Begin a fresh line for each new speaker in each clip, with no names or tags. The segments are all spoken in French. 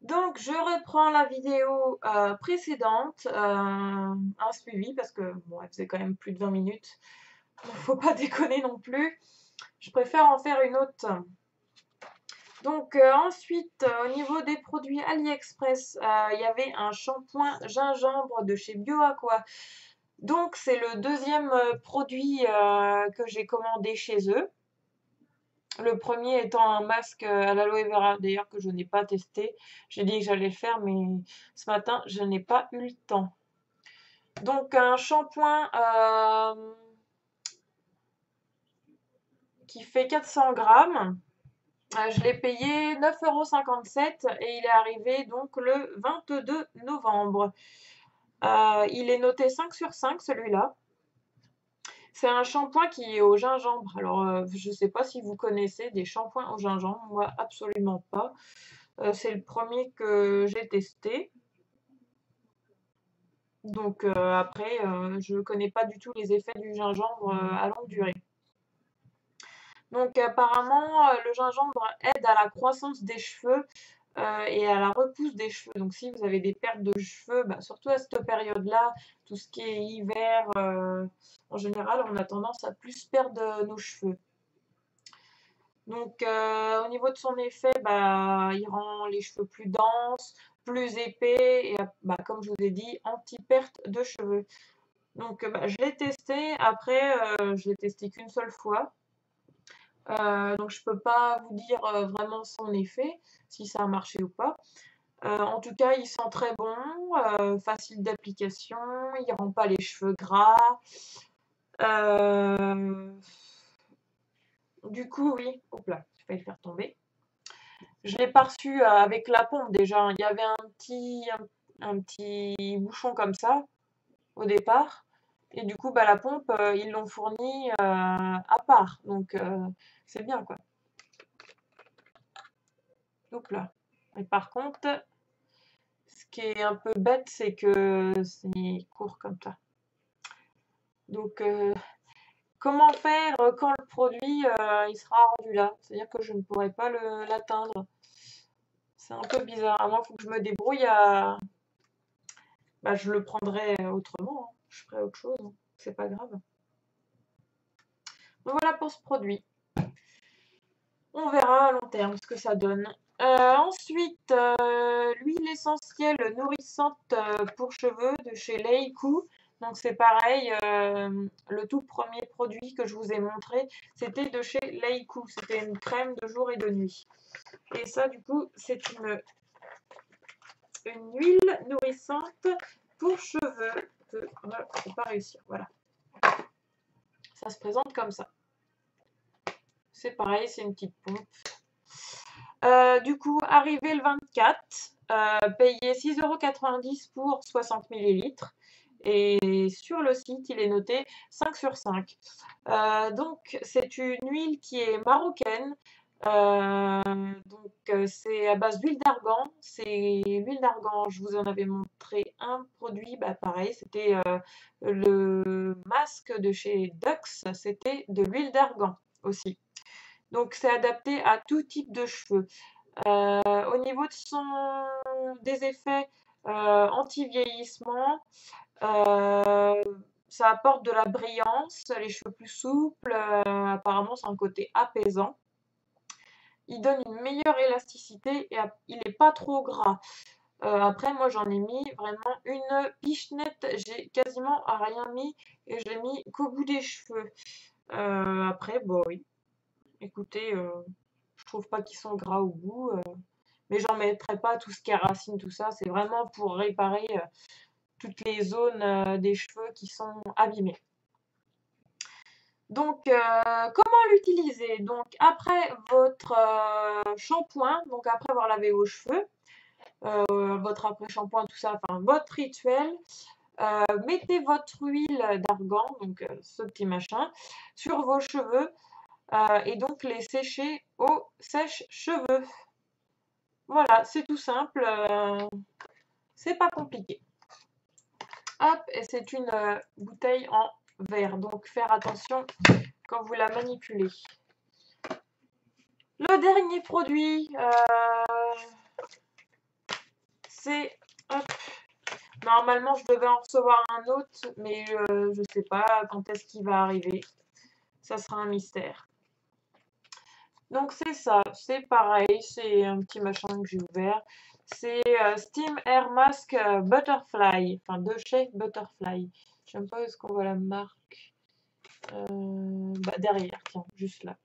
Donc, je reprends la vidéo précédente, un suivi, parce que bon, elle faisait quand même plus de 20 minutes. Il ne faut pas déconner non plus. Je préfère en faire une autre. Donc, ensuite, au niveau des produits AliExpress, il y avait un shampoing gingembre de chez BioAqua. Donc, c'est le deuxième produit que j'ai commandé chez eux. Le premier étant un masque à l'aloe vera, d'ailleurs que je n'ai pas testé. J'ai dit que j'allais le faire, mais ce matin, je n'ai pas eu le temps. Donc un shampoing qui fait 400 grammes. Je l'ai payé 9,57 € et il est arrivé donc le 22 novembre. Il est noté 5 sur 5 celui-là. C'est un shampoing qui est au gingembre. Alors, je ne sais pas si vous connaissez des shampoings au gingembre. Moi, absolument pas. C'est le premier que j'ai testé. Donc, après, je ne connais pas du tout les effets du gingembre à longue durée. Donc, apparemment, le gingembre aide à la croissance des cheveux et à la repousse des cheveux. Donc, si vous avez des pertes de cheveux, surtout à cette période-là, tout ce qui est hiver, en général, on a tendance à plus perdre nos cheveux. Donc, au niveau de son effet, il rend les cheveux plus denses, plus épais et comme je vous ai dit, anti-perte de cheveux. Donc, je l'ai testé. Après, je l'ai testé qu'une seule fois. Donc, je peux pas vous dire vraiment son effet, si ça a marché ou pas. En tout cas, il sent très bon, facile d'application, il rend pas les cheveux gras. Du coup, oui, hop là, je vais le faire tomber. Je l'ai pas reçu avec la pompe déjà. Il y avait un petit bouchon comme ça au départ. Et du coup, la pompe, ils l'ont fournie à part. Donc, c'est bien quoi. Hop là. Et par contre, ce qui est un peu bête, c'est que c'est court comme ça. Donc, comment faire quand le produit il sera rendu là? C'est-à-dire que je ne pourrai pas l'atteindre. C'est un peu bizarre. À moins faut que je me débrouille à. Je le prendrai autrement. Hein. Je ferai autre chose. Hein. C'est pas grave. Donc voilà pour ce produit. On verra à long terme ce que ça donne. Ensuite, l'huile essentielle nourrissante pour cheveux de chez Leiku. Donc c'est pareil, le tout premier produit que je vous ai montré, c'était de chez Leiku. C'était une crème de jour et de nuit. Et ça, du coup, c'est une huile nourrissante pour cheveux. On va pas réussir, voilà. Ça se présente comme ça. C'est pareil, c'est une petite pompe. Du coup, arrivé le 24, payé 6,90 € pour 60 ml. Et sur le site, il est noté 5 sur 5. Donc, c'est une huile qui est marocaine. C'est à base d'huile d'argan. C'est l'huile d'argan. Je vous en avais montré un produit. Pareil, c'était le masque de chez Dux. C'était de l'huile d'argan aussi. Donc, c'est adapté à tout type de cheveux. Au niveau des effets anti-vieillissement, ça apporte de la brillance, les cheveux plus souples. Apparemment, c'est un côté apaisant. Il donne une meilleure élasticité et il n'est pas trop gras. Après, moi, j'en ai mis vraiment une pichenette. J'ai quasiment rien mis et je l'ai mis qu'au bout des cheveux. Après, oui. Écoutez, je trouve pas qu'ils sont gras au bout, mais j'en mettrai pas tout ce qui est racines, tout ça. C'est vraiment pour réparer toutes les zones des cheveux qui sont abîmés. Donc, comment l'utiliser? Donc, après votre shampoing, donc après avoir lavé vos cheveux, votre après-shampoing, tout ça, enfin votre rituel, mettez votre huile d'argan, donc ce petit machin, sur vos cheveux. Et donc les sécher au sèche-cheveux. Voilà, c'est tout simple, c'est pas compliqué. Hop, et c'est une bouteille en verre, donc faire attention quand vous la manipulez. Le dernier produit, c'est... Hop, normalement, je devais en recevoir un autre, mais je sais pas quand est-ce qu'il va arriver. Ça sera un mystère. Donc c'est ça, c'est pareil, c'est un petit machin que j'ai ouvert. C'est Steam Air Mask Butterfly, enfin de chez Butterfly. Je sais même pas où est-ce qu'on voit la marque. Bah derrière, tiens, juste là.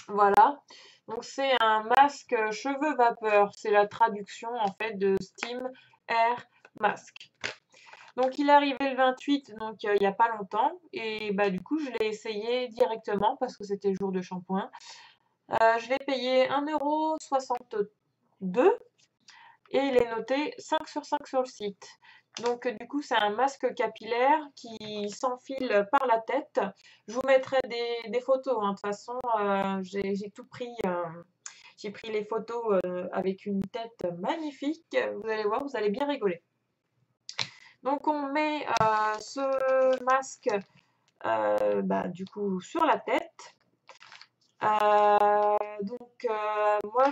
Voilà. Donc c'est un masque cheveux vapeur. C'est la traduction en fait de Steam Air Mask. Donc il est arrivé le 28, donc il n'y a pas longtemps. Et bah du coup je l'ai essayé directement parce que c'était le jour de shampoing. Je l'ai payé 1,62 € et il est noté 5 sur 5 sur le site. Donc du coup c'est un masque capillaire qui s'enfile par la tête. Je vous mettrai des photos, hein. De toute façon j'ai tout pris. J'ai pris les photos avec une tête magnifique. Vous allez voir, vous allez bien rigoler. Donc on met ce masque bah, du coup sur la tête. Moi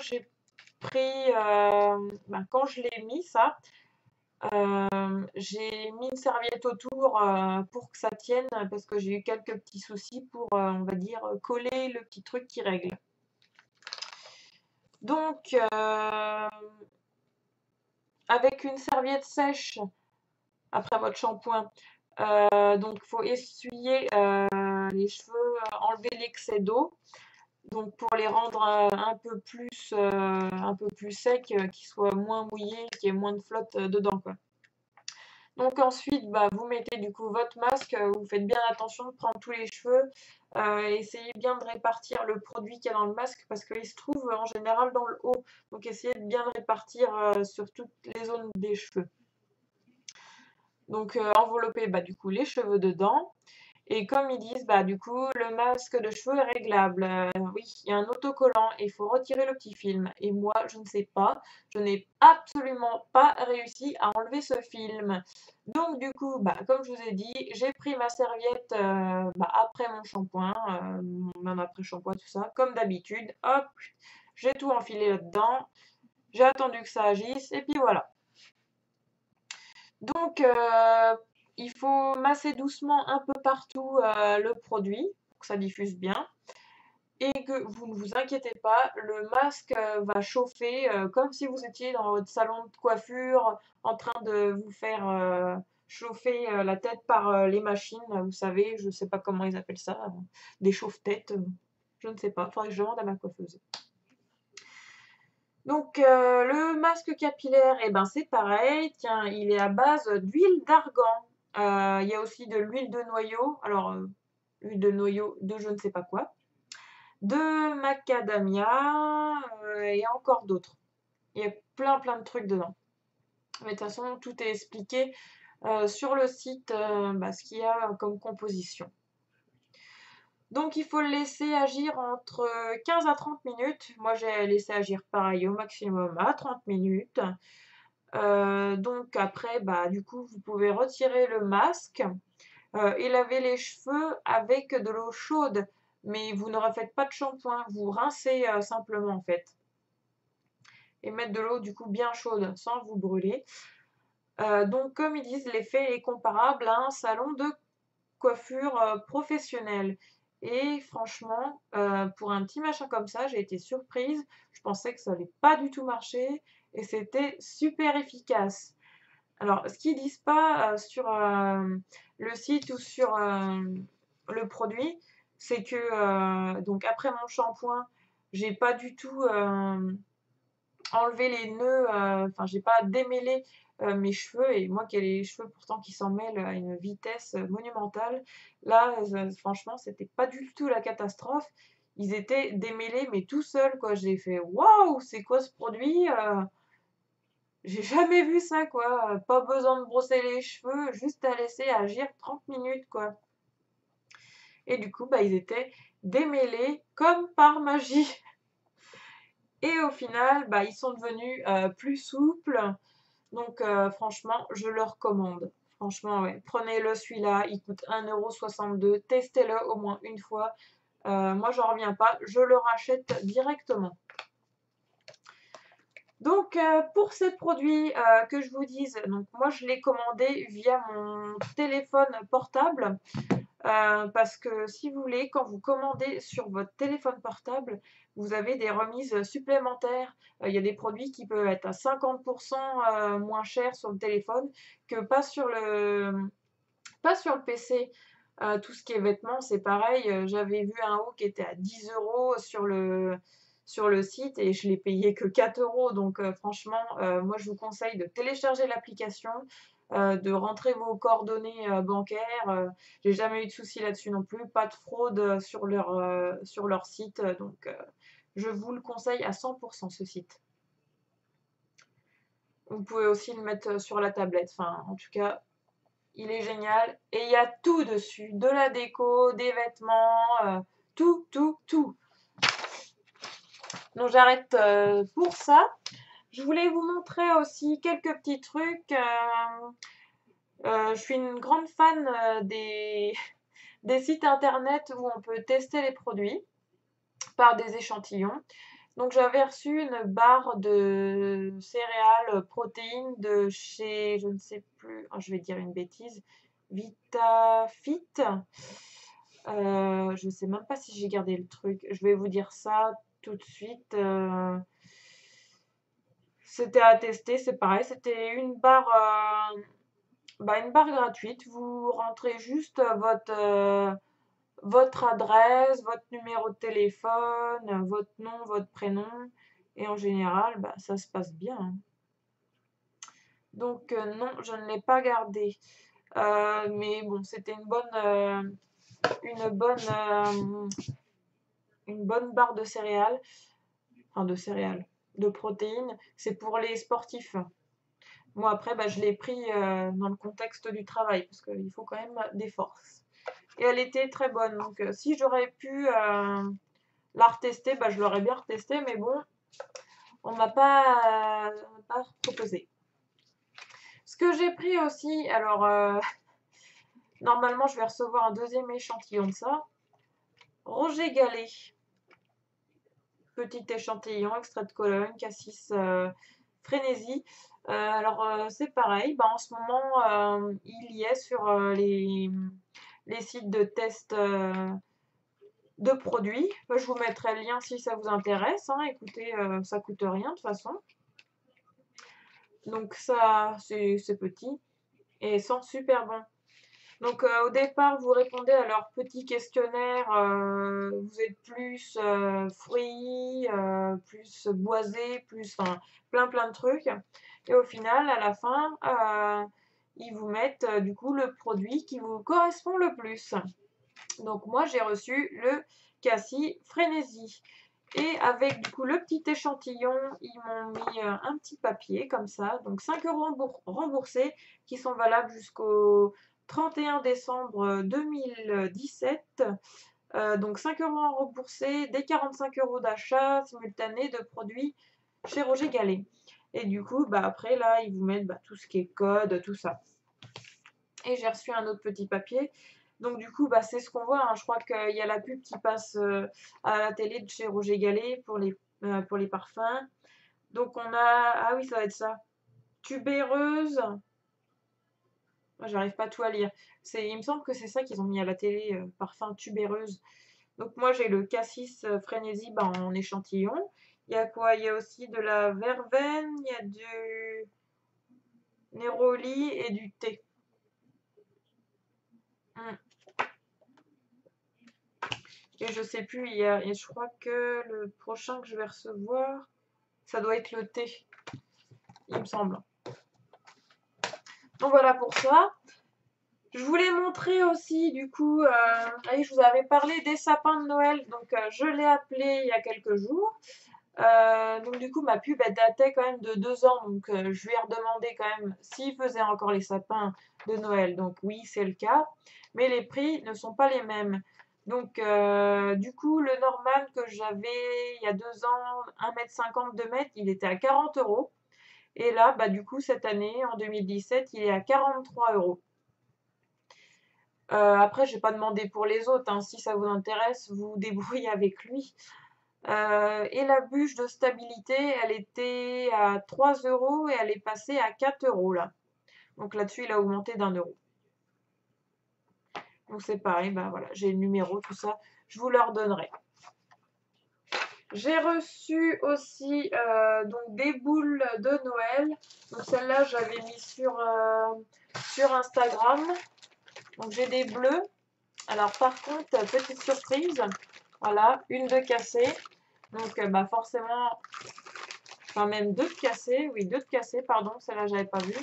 j'ai pris, bah, quand je l'ai mis ça, j'ai mis une serviette autour pour que ça tienne parce que j'ai eu quelques petits soucis pour, on va dire, coller le petit truc qui règle. Donc, avec une serviette sèche après votre shampoing, donc il faut essuyer les cheveux, enlever l'excès d'eau. Donc pour les rendre un peu plus secs, qu'ils soient moins mouillés, qu'il y ait moins de flotte dedans, quoi. Donc ensuite, bah, vous mettez du coup votre masque, vous faites bien attention de prendre tous les cheveux, essayez bien de répartir le produit qu'il y a dans le masque parce qu'il se trouve en général dans le haut. Donc essayez de bien le répartir sur toutes les zones des cheveux. Donc envelopper bah, du coup les cheveux dedans. Et comme ils disent, bah, du coup, le masque de cheveux est réglable. Oui, il y a un autocollant et il faut retirer le petit film. Et moi, je ne sais pas, je n'ai absolument pas réussi à enlever ce film. Donc, du coup, bah, comme je vous ai dit, j'ai pris ma serviette bah, après mon shampoing, même après shampoing, tout ça, comme d'habitude. Hop, j'ai tout enfilé là-dedans. J'ai attendu que ça agisse et puis voilà. Donc, il faut masser doucement un peu partout le produit pour que ça diffuse bien. Et que vous ne vous inquiétez pas, le masque va chauffer comme si vous étiez dans votre salon de coiffure en train de vous faire chauffer la tête par les machines. Vous savez, je ne sais pas comment ils appellent ça, des chauffe-têtes. Je ne sais pas, il faudrait que je demande à ma coiffeuse. Donc le masque capillaire, eh ben, c'est pareil. Tiens, il est à base d'huile d'argan. Il y a aussi de l'huile de noyau. Alors, huile de noyau de je ne sais pas quoi. De macadamia et encore d'autres. Il y a plein de trucs dedans. Mais de toute façon, tout est expliqué sur le site, bah, ce qu'il y a comme composition. Donc il faut le laisser agir entre 15 à 30 minutes. Moi j'ai laissé agir pareil au maximum à 30 minutes. Donc après, bah, du coup, vous pouvez retirer le masque et laver les cheveux avec de l'eau chaude. Mais vous ne refaites pas de shampoing, vous rincez simplement en fait. Et mettre de l'eau du coup bien chaude sans vous brûler. Donc comme ils disent, l'effet est comparable à un salon de coiffure professionnelle. Et franchement, pour un petit machin comme ça, j'ai été surprise. Je pensais que ça allait pas du tout marcher et c'était super efficace. Alors, ce qu'ils disent pas sur le site ou sur le produit, c'est que donc après mon shampoing, j'ai pas du tout enlevé les nœuds, enfin j'ai pas démêlé mes cheveux et moi qui ai les cheveux pourtant qui s'en mêlent à une vitesse monumentale, là franchement c'était pas du tout la catastrophe. Ils étaient démêlés mais tout seuls quoi. J'ai fait waouh, c'est quoi ce produit? J'ai jamais vu ça quoi. Pas besoin de brosser les cheveux, juste à laisser agir 30 minutes quoi. Et du coup bah ils étaient démêlés comme par magie. Et au final, bah, ils sont devenus plus souples. Donc franchement, je le recommande. Franchement, ouais. Prenez-le celui-là, il coûte 1,62 €. Testez-le au moins une fois. Moi, j'en reviens pas, je le rachète directement. Donc, pour ces produits, que je vous dise, donc moi je l'ai commandé via mon téléphone portable, parce que si vous voulez, quand vous commandez sur votre téléphone portable, vous avez des remises supplémentaires. Il y a des produits qui peuvent être à 50% moins chers sur le téléphone que pas sur le PC. Tout ce qui est vêtements, c'est pareil. J'avais vu un haut qui était à 10 € sur le site et je l'ai payé que 4 €. Donc, franchement, moi, je vous conseille de télécharger l'application, de rentrer vos coordonnées bancaires. J'ai jamais eu de soucis là-dessus non plus. Pas de fraude sur leur site. Donc, je vous le conseille à 100% ce site. Vous pouvez aussi le mettre sur la tablette. Enfin, en tout cas, il est génial. Et il y a tout dessus. De la déco, des vêtements, tout, tout, tout. Donc j'arrête pour ça. Je voulais vous montrer aussi quelques petits trucs. Je suis une grande fan des sites internet où on peut tester les produits par des échantillons. Donc j'avais reçu une barre de céréales protéines de chez, je ne sais plus, je vais dire une bêtise, VitaFit. Je ne sais même pas si j'ai gardé le truc. Je vais vous dire ça tout de suite. C'était à tester, c'est pareil. C'était une barre gratuite. Vous rentrez juste votre adresse, votre numéro de téléphone, votre nom, votre prénom. Et en général, ça se passe bien, hein. Donc non, je ne l'ai pas gardé. Mais bon, c'était une bonne, euh, une bonne barre de céréales. Enfin de céréales, de protéines. C'est pour les sportifs. Moi après, je l'ai pris dans le contexte du travail parce qu'il faut quand même des forces. Et elle était très bonne. Donc si j'aurais pu la retester, je l'aurais bien retestée, mais bon, on m'a pas proposé. Ce que j'ai pris aussi, alors normalement je vais recevoir un deuxième échantillon de ça. Roger Gallet. Petit échantillon, extrait de Cologne, Cassis Frénésie. Alors c'est pareil, en ce moment il y est sur les sites de test de produits. Je vous mettrai le lien si ça vous intéresse, hein. Écoutez, ça coûte rien de toute façon. Donc ça, c'est petit et sent super bon. Donc au départ, vous répondez à leur petit questionnaire, vous êtes plus fruits, plus boisé, plus, enfin, plein de trucs. Et au final, à la fin, ils vous mettent du coup le produit qui vous correspond le plus. Donc moi, j'ai reçu le Cassis Frénésie. Et avec du coup le petit échantillon, ils m'ont mis un petit papier comme ça. Donc 5 € remboursés qui sont valables jusqu'au 31 décembre 2017. Donc 5 € remboursés, des 45 € d'achat simultané de produits chez Roger Gallet. Et du coup, après là, ils vous mettent tout ce qui est code, tout ça. Et j'ai reçu un autre petit papier. Donc du coup, c'est ce qu'on voit, hein. Je crois qu'il y a la pub qui passe à la télé de chez Roger Gallet pour les parfums. Donc on a... Ah oui, ça va être ça. Tubéreuse. Moi, j'arrive pas tout à lire. Il me semble que c'est ça qu'ils ont mis à la télé, parfum tubéreuse. Donc moi, j'ai le Cassis Frénésie en échantillon. Il y a quoi? Il y a aussi de la verveine, il y a du néroli et du thé. Hmm. Et je sais plus, et je crois que le prochain que je vais recevoir, ça doit être le thé, il me semble. Donc voilà pour ça. Je voulais montrer aussi, du coup, je vous avais parlé des sapins de Noël, donc je l'ai appelé il y a quelques jours. Donc du coup, ma pub, elle datait quand même de 2 ans, donc je lui ai redemandé quand même s'il faisait encore les sapins de Noël. Donc oui, c'est le cas, mais les prix ne sont pas les mêmes. Donc du coup, le Norman que j'avais il y a 2 ans, 1,50 m, 2 m, il était à 40 €. Et là, du coup, cette année, en 2017, il est à 43 €. Après, je n'ai pas demandé pour les autres, hein. Si ça vous intéresse, vous vous débrouillez avec lui. Et la bûche de stabilité, elle était à 3 € et elle est passée à 4 € là. Donc là-dessus, il a augmenté d'1 €. Donc c'est pareil, bah voilà, j'ai le numéro, tout ça, je vous le redonnerai. J'ai reçu aussi donc des boules de Noël. Donc celle-là, j'avais mis sur Instagram. Donc j'ai des bleus. Alors par contre, petite surprise, voilà, une de cassée. Donc bah forcément, enfin même deux de cassées, oui, deux de cassées, pardon, celle-là j'avais pas vu.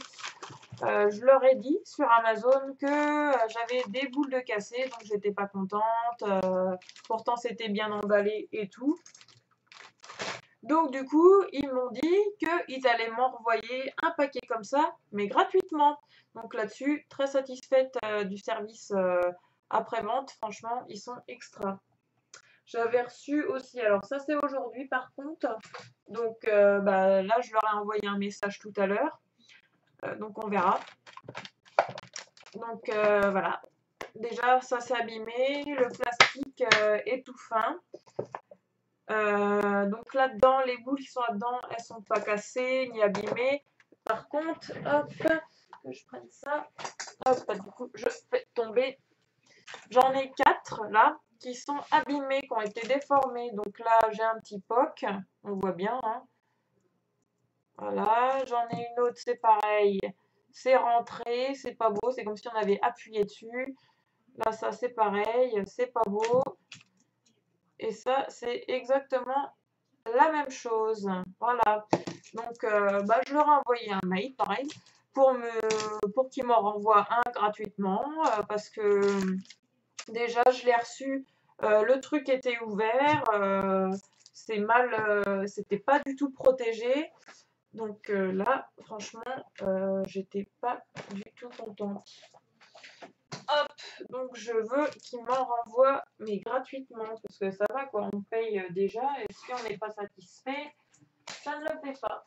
Je leur ai dit sur Amazon que j'avais des boules de cassées, donc j'étais pas contente. Pourtant c'était bien emballé et tout. Donc du coup, ils m'ont dit qu'ils allaient m'envoyer un paquet comme ça, mais gratuitement. Donc là-dessus, très satisfaite du service après-vente. Franchement, ils sont extra. J'avais reçu aussi, alors ça c'est aujourd'hui par contre. Donc bah, là, je leur ai envoyé un message tout à l'heure. Donc on verra. Donc voilà. Déjà, ça s'est abîmé. Le plastique est tout fin. Donc là-dedans, les boules qui sont là-dedans, elles sont pas cassées ni abîmées. Par contre, hop, que je prenne ça. Hop, du coup, je fais tomber. J'en ai 4 là qui sont abîmées, qui ont été déformées. Donc là, j'ai un petit poc. On voit bien. Hein. Voilà. J'en ai une autre, c'est pareil. C'est rentré, c'est pas beau. C'est comme si on avait appuyé dessus. Là, ça, c'est pareil. C'est pas beau. Et ça, c'est exactement la même chose. Voilà. Donc, bah, je leur ai envoyé un mail, pareil, pour qu'ils m'en renvoient un gratuitement, parce que déjà, je l'ai reçu, le truc était ouvert, c'est mal, c'était pas du tout protégé. Donc là, franchement, j'étais pas du tout contente. Hop, donc je veux qu'ils m'en renvoient, mais gratuitement, parce que ça va quoi, on paye déjà, et si on n'est pas satisfait, ça ne le fait pas.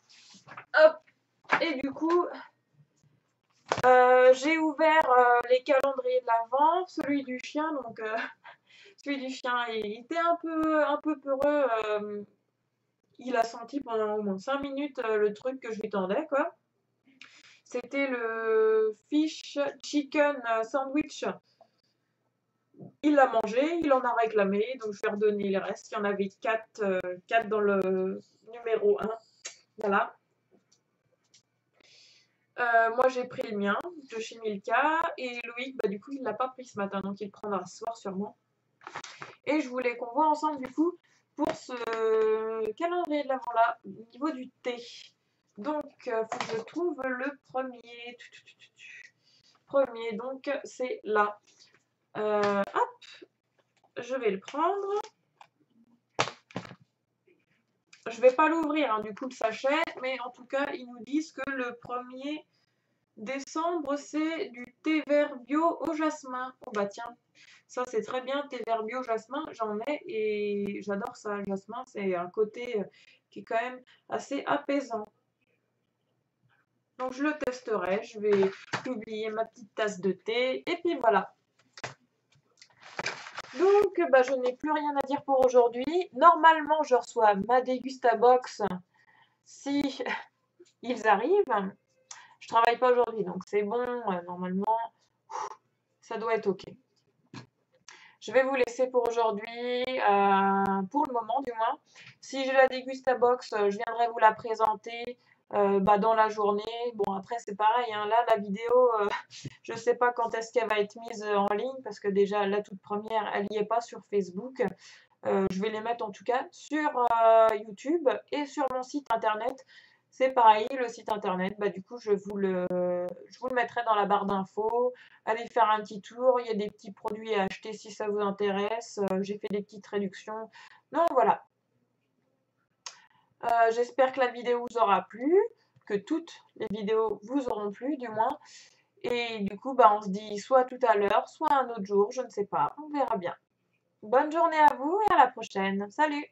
Hop, et du coup, j'ai ouvert les calendriers de l'Avent, celui du chien, donc celui du chien, il était un peu peureux, il a senti pendant au moins 5 minutes le truc que je lui tendais, quoi. C'était le fish chicken sandwich. Il l'a mangé, il en a réclamé, donc je vais redonner les restes. Il y en avait 4 dans le numéro 1. Voilà. Moi j'ai pris le mien de chez Milka et Loïc, bah, du coup il l'a pas pris ce matin, donc il le prendra ce soir sûrement. Et je voulais qu'on voit ensemble du coup pour ce calendrier de l'Avent là, au niveau du thé. Donc faut que je trouve le premier. Premier, donc c'est là. Hop, je vais le prendre. Je vais pas l'ouvrir, hein, du coup, le sachet, mais en tout cas, ils nous disent que le 1er décembre, c'est du thé vert bio au jasmin. Oh bah tiens, ça c'est très bien, thé vert bio jasmin, j'en ai et j'adore ça. Jasmin, c'est un côté qui est quand même assez apaisant. Donc je le testerai, je vais publier ma petite tasse de thé et puis voilà. Donc, bah, je n'ai plus rien à dire pour aujourd'hui. Normalement, je reçois ma Dégustabox si ils arrivent. Je travaille pas aujourd'hui, donc c'est bon. Normalement, ça doit être OK. Je vais vous laisser pour aujourd'hui, pour le moment du moins. Si j'ai la Dégustabox, je viendrai vous la présenter bah, dans la journée. Bon, après, c'est pareil. Hein, là, la vidéo, je ne sais pas quand est-ce qu'elle va être mise en ligne parce que déjà, la toute première, elle n'y est pas sur Facebook. Je vais les mettre en tout cas sur YouTube et sur mon site internet. C'est pareil, le site internet, bah, du coup, je vous le mettrai dans la barre d'infos. Allez faire un petit tour, il y a des petits produits à acheter si ça vous intéresse. J'ai fait des petites réductions. Donc voilà. J'espère que la vidéo vous aura plu, que toutes les vidéos vous auront plu du moins. Et du coup, bah, on se dit soit tout à l'heure, soit un autre jour, je ne sais pas, on verra bien. Bonne journée à vous et à la prochaine. Salut!